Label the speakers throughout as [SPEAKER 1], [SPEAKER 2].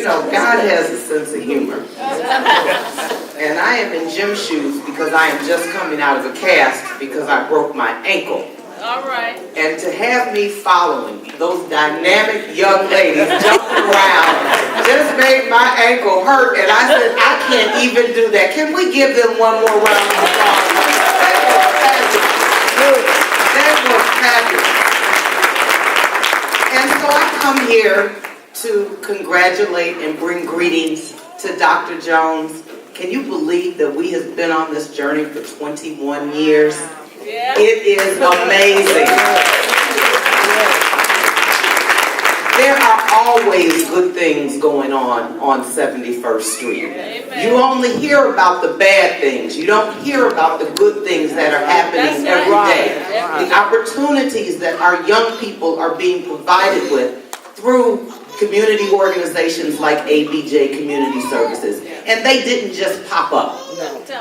[SPEAKER 1] You know, God has a sense of humor. And I am in gym shoes because I am just coming out of a cast because I broke my ankle.
[SPEAKER 2] All right.
[SPEAKER 1] And to have me following those dynamic young ladies jumping around just made my ankle hurt. And I said, I can't even do that. Can we give them one more round of applause? They were fabulous. And so I come here to congratulate and bring greetings to Dr. Jones. Can you believe that we have been on this journey for 21 years?
[SPEAKER 2] Yeah.
[SPEAKER 1] It is amazing. There are always good things going on 71st Street.
[SPEAKER 2] Amen.
[SPEAKER 1] You only hear about the bad things. You don't hear about the good things that are happening every day. The opportunities that our young people are being provided with through community organizations like ABJ Community Services. And they didn't just pop up.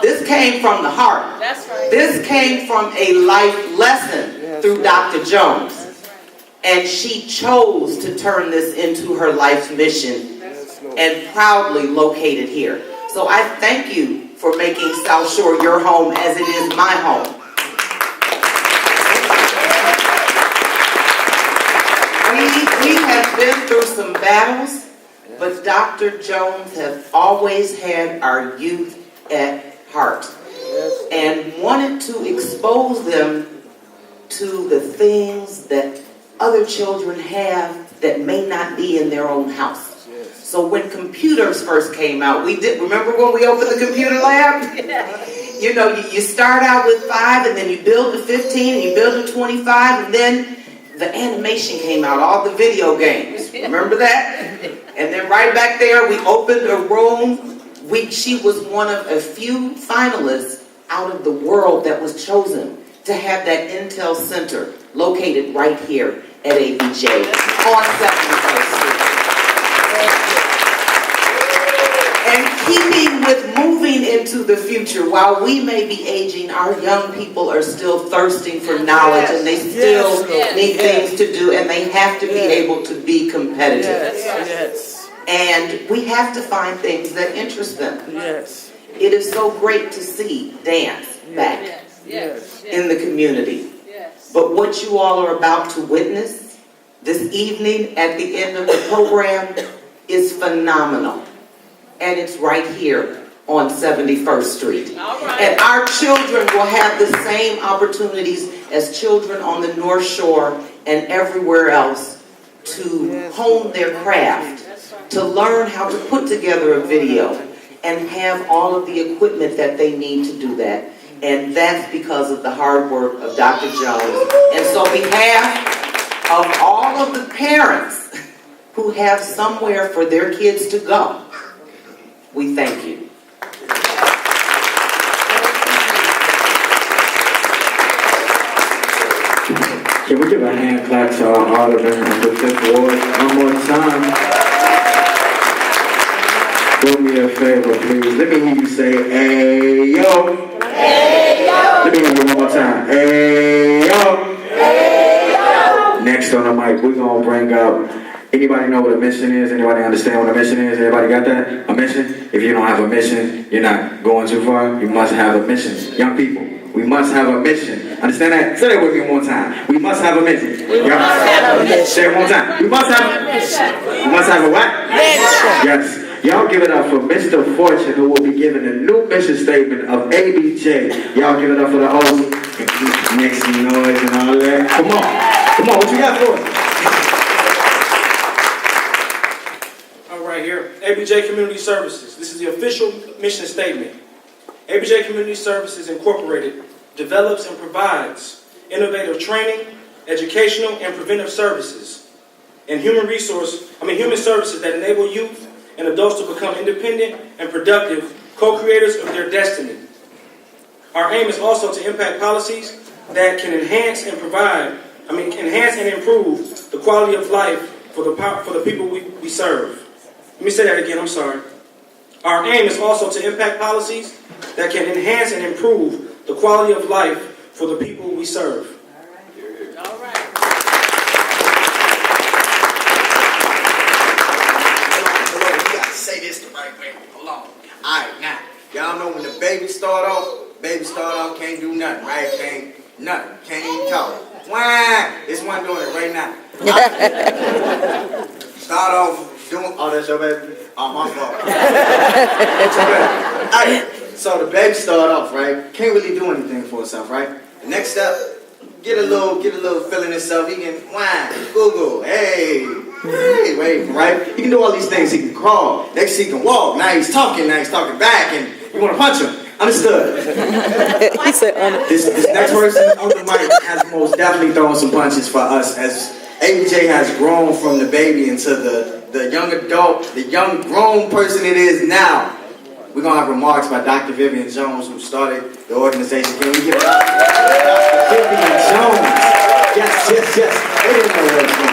[SPEAKER 1] This came from the heart.
[SPEAKER 2] That's right.
[SPEAKER 1] This came from a life lesson through Dr. Jones. And she chose to turn this into her life's mission and proudly located here. So I thank you for making South Shore your home as it is my home. We have been through some battles, but Dr. Jones has always had our youth at heart and wanted to expose them to the things that other children have that may not be in their own house. So when computers first came out, remember when we opened the computer lab? You know, you start out with 5 and then you build to 15 and you build to 25 and then the animation came out, all the video games. Remember that? And then right back there, we opened a room. She was one of a few finalists out of the world that was chosen to have that Intel Center located right here at ABJ on 71st Street. And keeping with moving into the future, while we may be aging, our young people are still thirsting for knowledge and they still need things to do and they have to be able to be competitive. And we have to find things that interest them. It is so great to see dance back in the community. But what you all are about to witness this evening at the end of the program is phenomenal. And it's right here on 71st Street. And our children will have the same opportunities as children on the North Shore and everywhere else to hone their craft, to learn how to put together a video and have all of the equipment that they need to do that. And that's because of the hard work of Dr. Jones. And so on behalf of all of the parents who have somewhere for their kids to go, we thank you.
[SPEAKER 3] Can we give a hand clap to our Alderman with this award one more time? Do me a favor, please. Let me hear you say, "Hey yo." Hey yo. Let me hear you one more time. Hey yo. Hey yo. Next on the mic, we're gonna bring up. Anybody know what a mission is? Anybody understand what a mission is? Everybody got that? A mission? If you don't have a mission, you're not going too far. You must have a mission. Young people, we must have a mission. Understand that? Say that with me one more time. We must have a mission.
[SPEAKER 2] We must have a mission.
[SPEAKER 3] Say it one more time. We must have a mission. We must have a what?
[SPEAKER 2] Mission.
[SPEAKER 3] Yes. Y'all give it up for Mr. Fortune, who will be giving a new mission statement of ABJ. Y'all give it up for the host. Mixing noise and all that. Come on. Come on, what you got for us?
[SPEAKER 4] Right here, ABJ Community Services. This is the official mission statement. ABJ Community Services Incorporated develops and provides innovative training, educational, and preventive services, and human services that enable youth and adults to become independent and productive co-creators of their destiny. Our aim is also to impact policies that can enhance and improve the quality of life for the people we serve. Let me say that again, I'm sorry. Our aim is also to impact policies that can enhance and improve the quality of life for the people we serve.
[SPEAKER 2] All right.
[SPEAKER 5] baby start off, can't do nothing, right? Can't even talk. Why? This one doing it right now. Start off doing, oh, that's your baby? Oh, my fault. Alright, so the baby start off, right? Can't really do anything for herself, right? The next step, get a little feeling himself. He can whine, goo, hey, wait, right? He can do all these things. He can crawl. Next he can walk. Now he's talking back, and you want to punch him. Understood.
[SPEAKER 2] He said,
[SPEAKER 5] This next person on the mic has most definitely thrown some punches for us as ABJ has grown from the baby into the young adult, the young grown person it is now. We're going to have remarks by Dr. Vivian Jones, who started the organization. Can we give it up? Dr. Vivian Jones. Yes. They didn't know where it was from.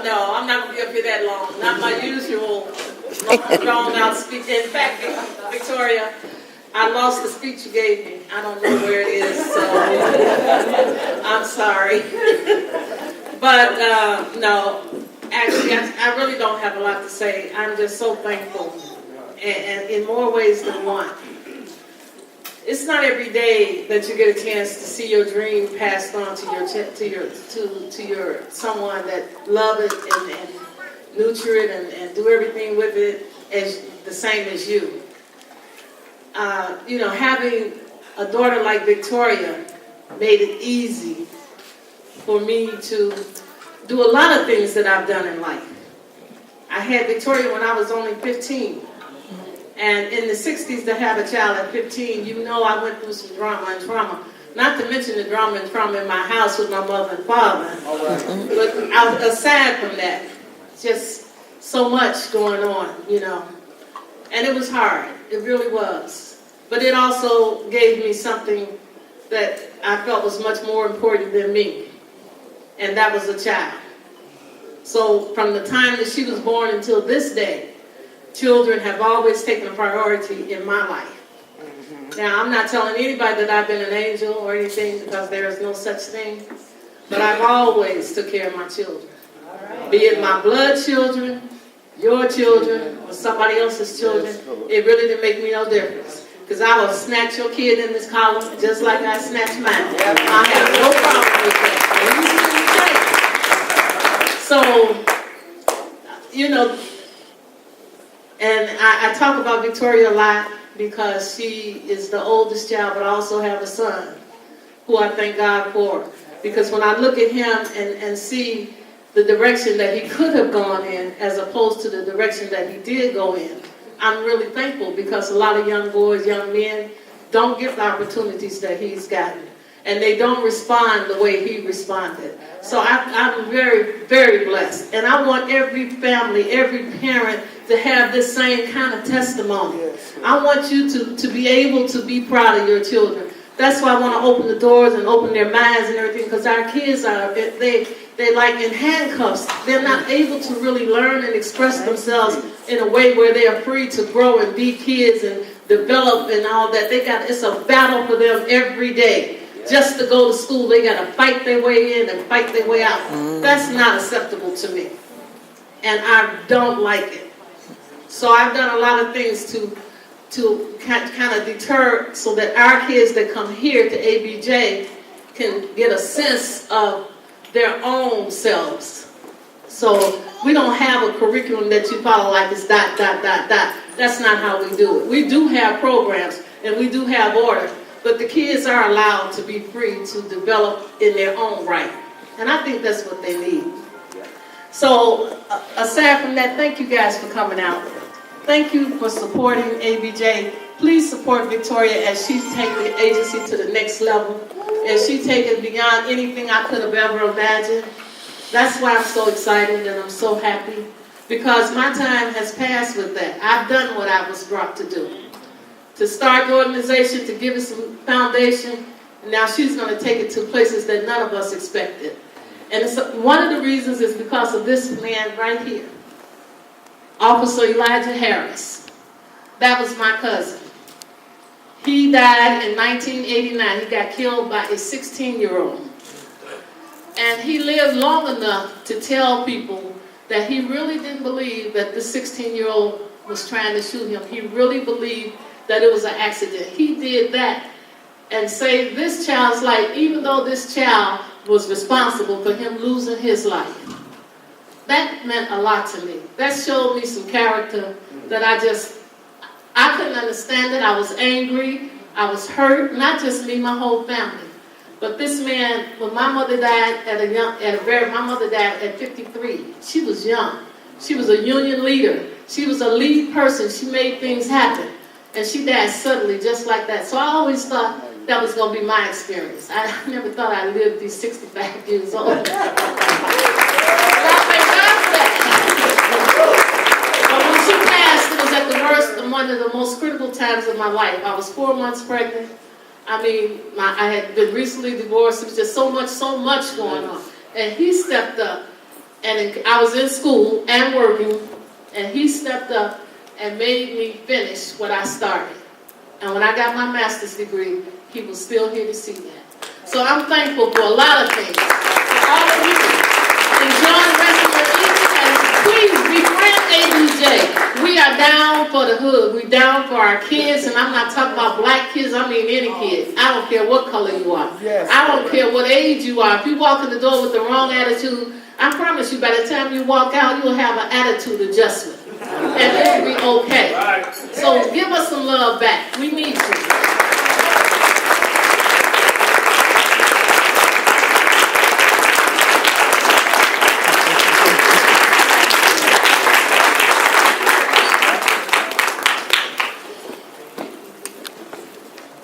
[SPEAKER 2] No, I'm not going to be up here that long. Not my usual drawn out speech. In fact, Victoria, I lost the speech you gave me. I don't know where it is, so I'm sorry. But no, actually, I really don't have a lot to say. I'm just so thankful, and in more ways than one. It's not every day that you get a chance to see your dream passed on to your someone that love it and nurture it and do everything with it as the same as you. Having a daughter like Victoria made it easy for me to do a lot of things that I've done in life. I had Victoria when I was only 15. And in the 60s, to have a child at 15, I went through some drama and trauma. Not to mention the drama and trauma in my house with my mother and father. But aside from that, just so much going on, And it was hard. It really was. But it also gave me something that I felt was much more important than me. And that was a child. So from the time that she was born until this day, children have always taken a priority in my life. Now, I'm not telling anybody that I've been an angel or anything because there is no such thing. But I've always took care of my children. Be it my blood children, your children, or somebody else's children, it really didn't make me no difference. Because I will snatch your kid in this column just like I snatched mine. I have no problem with that. So, and I talk about Victoria a lot because she is the oldest child, but I also have a son who I thank God for. Because when I look at him and see the direction that he could have gone in as opposed to the direction that he did go in, I'm really thankful because a lot of young boys, young men, don't get the opportunities that he's gotten. And they don't respond the way he responded. So I'm very, very blessed. And I want every family, every parent to have this same kind of testimony. I want you to be able to be proud of your children. That's why I want to open the doors and open their minds and everything, because our kids they're like in handcuffs. They're not able to really learn and express themselves in a way where they are free to grow and be kids and develop and all that. It's a battle for them every day. Just to go to school, they got to fight their way in and fight their way out. That's not acceptable to me. And I don't like it. So I've done a lot of things to kind of deter so that our kids that come here to ABJ can get a sense of their own selves. So we don't have a curriculum that you follow like it's ... That's not how we do it. We do have programs and we do have order. But the kids are allowed to be free to develop in their own right. And I think that's what they need. So, aside from that, thank you guys for coming out. Thank you for supporting ABJ. Please support Victoria as she takes the agency to the next level. As she takes it beyond anything I could have ever imagined. That's why I'm so excited and I'm so happy. Because my time has passed with that. I've done what I was brought to do. To start the organization, to give it some foundation, and now she's going to take it to places that none of us expected. And one of the reasons is because of this man right here, Officer Elijah Harris. That was my cousin. He died in 1989. He got killed by a 16-year-old. And he lived long enough to tell people that he really didn't believe that the 16-year-old was trying to shoot him. He really believed that it was an accident. He did that and saved this child's life, even though this child was responsible for him losing his life. That meant a lot to me. That showed me some character that I couldn't understand it. I was angry. I was hurt. Not just me, my whole family. But this man, when my mother died my mother died at 53. She was young. She was a union leader. She was a lead person. She made things happen. And she died suddenly, just like that. So I always thought that was going to be my experience. I never thought I'd live these 65 years old. But I thank God for that. But when she passed, it was at the worst, one of the most critical times of my life. I was 4 months pregnant. I mean, I had been recently divorced. There was just so much going on. And he stepped up, and I was in school and working, and he stepped up and made me finish what I started. And when I got my master's degree, he was still here to see that. So I'm thankful for a lot of things. For all of you. Enjoy the rest of your evening, and please befriend ABJ. We are down for the hood. We're down for our kids, and I'm not talking about black kids. I mean any kids. I don't care what color you are. I don't care what age you are. If you walk in the door with the wrong attitude, I promise you, by the time you walk out, you'll have an attitude adjustment. And it'll be okay. So give us some love back. We need you.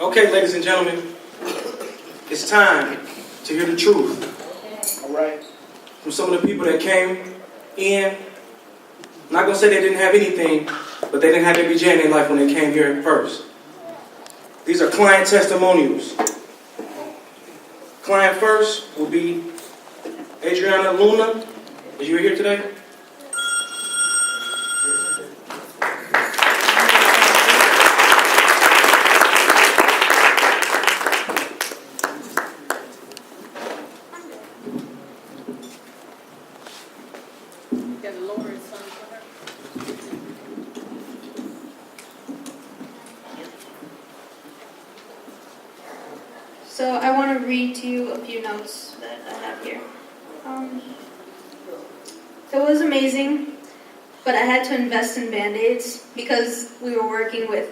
[SPEAKER 4] Okay, ladies and gentlemen, it's time to hear the truth. All right. From some of the people that came in. I'm not going to say they didn't have anything, but they didn't have ABJ in their life when they came here first. These are client testimonials. Client first will be Adriana Luna. Is you here today?
[SPEAKER 6] So I want to read to you a few notes that I have here. It was amazing, but I had to invest in Band-Aids because we were working with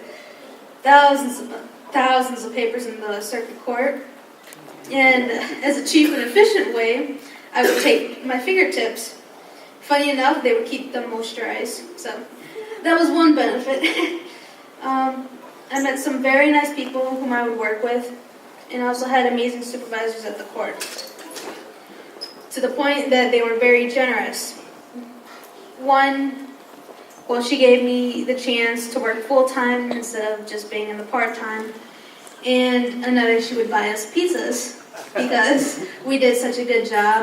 [SPEAKER 6] thousands of papers in the circuit court. And as a cheap and efficient way, I would take my fingertips. Funny enough, they would keep them moisturized. So that was one benefit. I met some very nice people whom I would work with. And also had amazing supervisors at the court, to the point that they were very generous. One, well, she gave me the chance to work full-time instead of just being in the part-time. And another, she would buy us pizzas because we did such a good job.